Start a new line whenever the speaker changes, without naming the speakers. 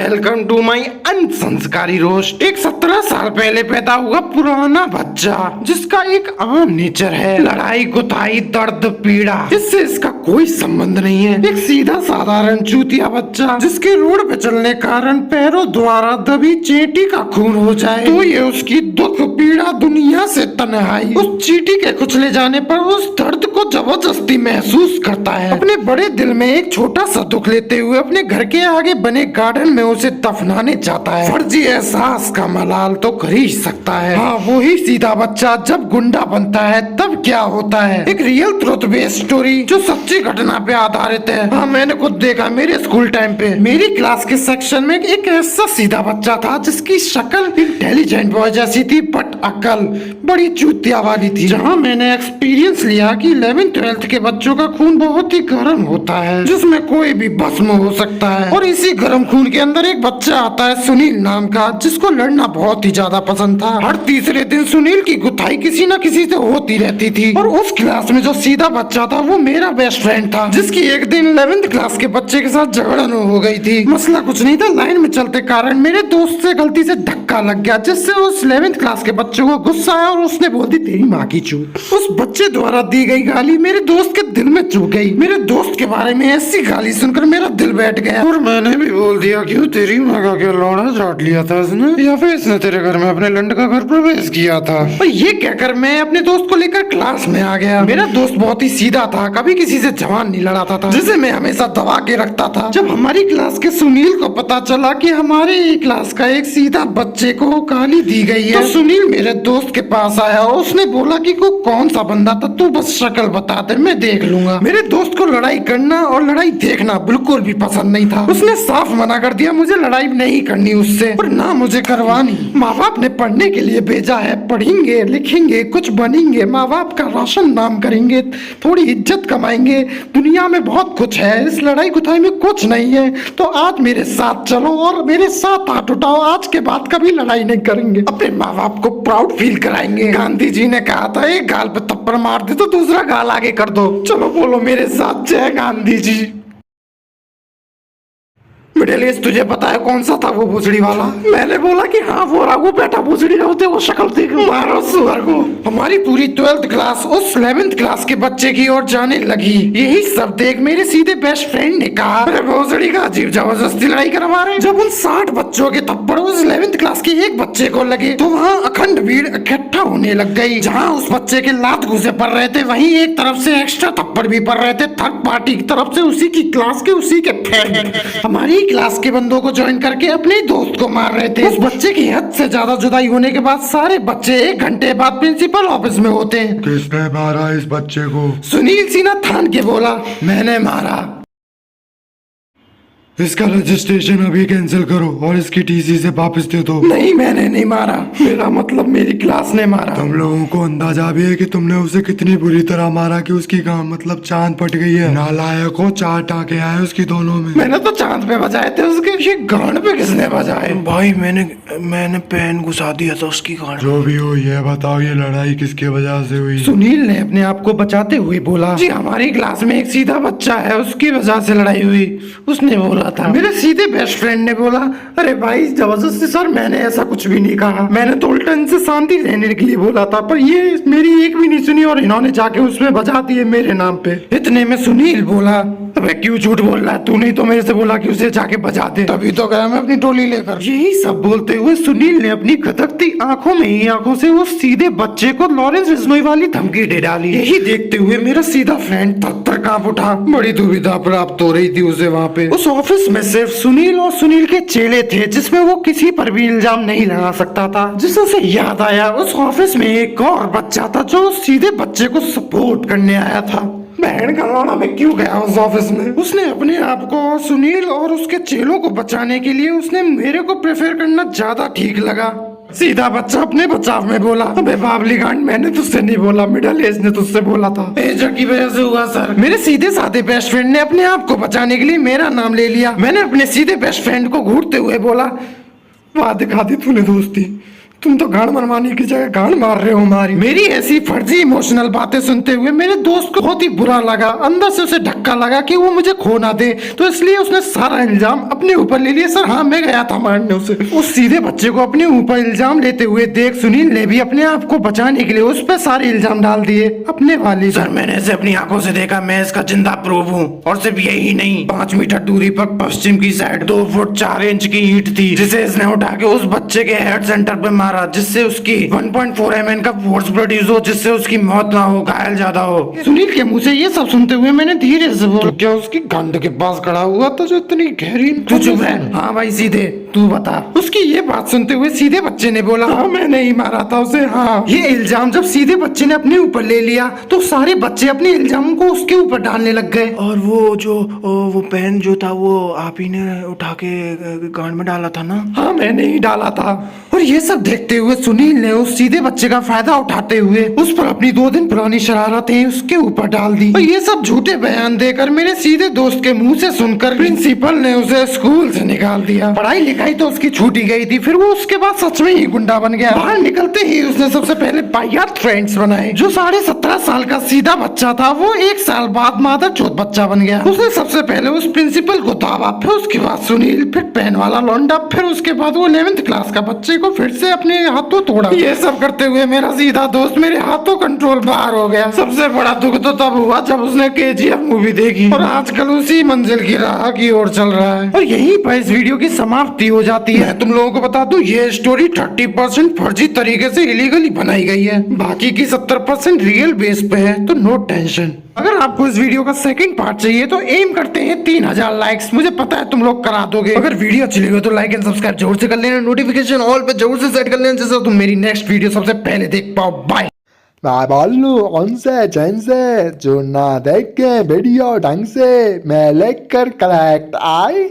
Welcome to my अनसंस्कारी roast. एक 17 साल पहले पैदा हुआ पुराना बच्चा जिसका एक आम नेचर है, लड़ाई गुताई दर्द पीड़ा, इससे इसका कोई संबंध नहीं है। एक सीधा साधारण चूतिया बच्चा जिसके रोड पे चलने कारण पैरों द्वारा दबी चींटी का खून हो जाए तो ये उसकी दुख पीड़ा दुनिया से तन्हाई, उस चींटी के कुचले जाने पर उस दर्द को जबरदस्ती महसूस करता है। अपने बड़े दिल में एक छोटा सा दुख लेते हुए अपने घर के आगे बने गार्डन में उसे दफनाने जाता है। फर्जी एहसास का मलाल तो कर ही सकता है। हाँ, वही सीधा बच्चा जब गुंडा बनता है तब क्या होता है। एक रियल ट्रुथ बेस्ड स्टोरी जो सच्ची घटना पे आधारित है। हाँ, मैंने खुद देखा मेरे स्कूल टाइम पे। मेरी क्लास के सेक्शन में एक ऐसा सीधा बच्चा था जिसकी शक्ल इंटेलिजेंट बॉय जैसी थी बट अकल बड़ी चूतिया वाली थी। जहाँ मैंने एक्सपीरियंस लिया कि 11th-12th के बच्चों का खून बहुत ही गर्म होता है जिसमें कोई भी भस्म हो सकता है। और इसी गर्म खून के अंदर एक बच्चा आता है सुनील नाम का, जिसको लड़ना बहुत ही ज्यादा पसंद था। हर तीसरे दिन सुनील की गुथाई किसी न किसी से होती रहती थी। और उस क्लास में जो सीधा बच्चा था वो मेरा बेस्ट फ्रेंड था, जिसकी एक दिन 11th क्लास के बच्चे के साथ झगड़न हो गई थी। मसला कुछ नहीं था, लाइन में चलते कारण मेरे दोस्त से गलती से धक्का लग गया जिससे उस 11th क्लास के बच्चे को गुस्सा आया और उसने बोल दी तेरी माँ की चूत। उस बच्चे द्वारा दी गई गाली मेरे दोस्त के दिल में चुभ गई। मेरे दोस्त के बारे में ऐसी गाली सुनकर मेरा दिल बैठ गया और मैंने भी बोल दिया क्यों तेरी माँ का क्या लौड़ा चाट लिया था इसने, या फिर इसने तेरे घर में अपने लंड का घर प्रवेश किया था। और ये कहकर मैं अपने दोस्त को लेकर क्लास में आ गया। मेरा दोस्त बहुत ही सीधा था, कभी किसी से जवान नहीं लड़ाता था, जिसे मैं हमेशा दबा के रखता था। जब हमारी क्लास के सुनील को पता चला कि हमारे क्लास का एक सीधा बच्चे को गाली दी गई है तो सुनील मेरे दोस्त के पास आया और उसने बोला कि को कौन सा बंदा था, तू बस शक्ल बता दे मैं देख लूंगा। मेरे दोस्त को लड़ाई करना और लड़ाई देखना बिल्कुल भी पसंद नहीं था। उसने साफ मना कर दिया मुझे लड़ाई नहीं करनी उससे और ना मुझे करवानी। माँ बाप ने पढ़ने के लिए भेजा है, पढ़ेंगे लिखेंगे कुछ बनेंगे, माँ बाप का राशन नाम करेंगे, थोड़ी इज्जत कमाएंगे, दुनिया में बहुत कुछ है, इस लड़ाई गुथाई में कुछ नहीं है। तो आज मेरे साथ चलो और मेरे साथ हाथ उठाओ, आज के बाद कभी लड़ाई नहीं करेंगे, अपने माँ बाप को प्राउड फील कराएंगे। गांधी जी ने कहा था एक गाल पे थप्पड़ मार दे तो दूसरा गाल आगे कर दो। चलो बोलो मेरे साथ जय गांधी जी। मिडिल तुझे पता है कौन सा था वो भूसड़ी वाला? मैंने बोला कि हाँ वो रघु बेटा भूसड़ी होते वो शक्ल देख मारो सुअर को। हमारी पूरी 12th क्लास उस 11th क्लास के बच्चे की ओर जाने लगी। यही सब देख मेरे सीधे बेस्ट फ्रेंड ने कहा अरे भूसड़ी का अजीब जबरदस्ती लड़ाई करवा रहे। जब उन 60 बच्चों के थप्पड़ उस 11th क्लास के एक बच्चे को लगे तो वहाँ अखंड भीड़ इकट्ठा होने लग गई। जहाँ उस बच्चे के लात घुसे पड़ रहे थे वहीं एक तरफ से एक्स्ट्रा थप्पड़ भी पड़ रहे थे थर्ड पार्टी की तरफ से, उसी की क्लास के उसी के फ्रेंड हमारी क्लास के बंदों को ज्वाइन करके अपने दोस्त को मार रहे थे। उस बच्चे की हद से ज्यादा जुदाई होने के बाद सारे बच्चे 1 घंटे बाद प्रिंसिपल ऑफिस में होते हैं।
किसने मारा इस बच्चे को?
सुनील सिन्हा थान के बोला मैंने मारा।
इसका रजिस्ट्रेशन अभी कैंसिल करो और इसकी टीसी से वापस दे दो।
नहीं मैंने नहीं मारा, मेरा मतलब मेरी क्लास ने मारा।
तुम लोगों को अंदाजा भी है कि तुमने उसे कितनी बुरी तरह मारा कि उसकी गांड मतलब चांद फट गई है। नालायक हो, 4 टाँके आए उसकी दोनों में।
मैंने तो चांद पे बजाए थे उसके, ये गांड पे किसने बजाए?
भाई मैंने पेन घुसा दिया था उसकी गांड।
जो भी हो ये बताओ ये लड़ाई किसके वजह से हुई?
सुनील ने अपने आप को बचाते हुए बोला जी हमारी क्लास में एक सीधा बच्चा है उसकी वजह से लड़ाई हुई, उसने बोला था। मेरे सीधे बेस्ट फ्रेंड ने बोला अरे भाई जबरदस्ती सर मैंने ऐसा कुछ भी नहीं कहा, मैंने तो उल्टा इनसे शांति रहने के लिए बोला था, पर ये मेरी एक भी नहीं सुनी और इन्होंने जाके उसमें बजा दिए मेरे नाम पे। इतने में सुनील बोला अबे क्यों झूठ बोल रहा है, तूने तो मेरे से बोला कि उसे जाके बजा दे, तभी तो गया मैं अपनी टोली लेकर। यही सब बोलते हुए सुनील ने अपनी खटकती आंखों में ही आंखों से उस सीधे बच्चे को लॉरेंस बिश्नोई वाली धमकी दे डाली। यही देखते हुए मेरा सीधा फ्रेंड थर-थर कांप उठा। बड़ी दुविधा प्राप्त हो रही थी उसे वहाँ पे। उस ऑफिस में सिर्फ सुनील और सुनील के चेले थे जिसमें वो किसी पर भी इल्जाम नहीं लगा सकता था। जिससे याद आया उस ऑफिस में एक और बच्चा था जो सीधे बच्चे को सपोर्ट करने आया था। बहन का लौड़ा में क्यों गया उस ऑफिस में? उसने अपने आप को सुनील और उसके चेलों को बचाने के लिए उसने मेरे को प्रेफर करना ज्यादा ठीक लगा। सीधा बच्चा अपने बचाव में बोला अबे बाबली गांड मैंने तुझसे नहीं बोला, मिडिल एज ने तुझसे बोला था। एजर की वजह से हुआ सर। मेरे सीधे साधे बेस्ट फ्रेंड ने अपने आप को बचाने के लिए मेरा नाम ले लिया। मैंने अपने सीधे बेस्ट फ्रेंड को घूरते हुए बोला वाह दिखा दी तूने दोस्ती,
तुम तो गांड मनवाने की जगह गांड मार रहे हो हमारी।
मेरी ऐसी फर्जी इमोशनल बातें सुनते हुए मेरे दोस्त को बहुत ही बुरा लगा। अंदर से उसे धक्का लगा कि वो मुझे खो ना दे, तो इसलिए उसने सारा इल्जाम अपने ऊपर ले लिया। सर हाँ, मैं गया था मारने उसे। उस सीधे बच्चे को अपने ऊपर इल्जाम लेते हुए देख सुनील ने भी अपने आप को बचाने के लिए उस पर सारे इल्जाम डाल दिए अपने वाली।
सर मैंने इसे अपनी आंखों से देखा, मैं इसका जिंदा प्रूफ हूँ। और सिर्फ यही नहीं, 5 मीटर दूरी पर पश्चिम की साइड 2 फुट 4 इंच की ईंट थी, जिसे इसने उठा के उस बच्चे के हेड सेंटर पे मारा, जिससे उसकी 1.4 mm का फोर्स प्रोड्यूस हो, जिससे उसकी मौत ना हो, घायल ज्यादा हो।
सुनील के मुंह से ये सब सुनते हुए मैंने धीरे से बोला, क्या उसकी गंड के पास खड़ा हुआ था जो इतनी गहरी।
तू चुप रह।
हाँ भाई सीधे तू बता। उसकी ये बात सुनते हुए सीधे बच्चे ने बोला, हाँ मैंने ही मारा था उसे। हाँ, ये इल्जाम जब सीधे बच्चे ने अपने ऊपर ले लिया तो सारे बच्चे अपने इल्जाम को उसके ऊपर डालने लग गए।
और वो पेन जो था वो आप ही ने उठा के गांड में डाला था ना?
हाँ मैंने ही डाला था। और ये सब देखते हुए सुनील ने उस सीधे बच्चे का फायदा उठाते हुए उस पर अपनी 2 दिन पुरानी शरारतें उसके ऊपर डाल दी। और ये सब झूठे बयान देकर मेरे सीधे दोस्त के मुंह से सुनकर प्रिंसिपल ने उसे स्कूल से निकाल दिया। पढ़ाई लिखाई तो उसकी छूटी गई थी, फिर वो उसके बाद सच में ही गुंडा बन गया। बाहर निकलते ही उसने सबसे पहले वाहियात फ्रेंड्स बनाए। जो 17.5 साल का सीधा बच्चा था वो 1 साल बाद मादर चौथ बच्चा बन गया। उसने सबसे पहले उस प्रिंसिपल को दावा, फिर उसके बाद सुनील, फिर पेन वाला लौंडा, फिर उसके बाद वो 11th क्लास का बच्चे को फिर से अपने हाथों तोड़ा। ये सब करते हुए मेरा सीधा दोस्त मेरे हाथों कंट्रोल बाहर हो गया। सबसे बड़ा दुख तो तब हुआ जब उसने KGF मूवी देखी और आजकल उसी मंजिल की राह की ओर चल रहा है। और यहीं पर इस वीडियो की समाप्ति हो जाती है। तुम लोगों को बता दूं, ये स्टोरी 30% फर्जी तरीके से इलीगली बनाई गई है, बाकी की 70% रियल बेस पे है, तो नो टेंशन। अगर आपको इस वीडियो का सेकंड पार्ट चाहिए तो एम करते हैं 3000 लाइक्स। मुझे पता है तुम लोग करा दोगे। अगर वीडियो अच्छी लगी हो तो लाइक एंड सब्सक्राइब जरूर से कर लेना, नोटिफिकेशन ऑल पे जरूर से सेट कर लेना, जिससे तुम मेरी नेक्स्ट वीडियो सबसे पहले देख पाओ। बाय।
मैं बोलू उनसे चैन से जो ना देखे वीडियो ढंग से मैं लेकर कलेक्ट आई।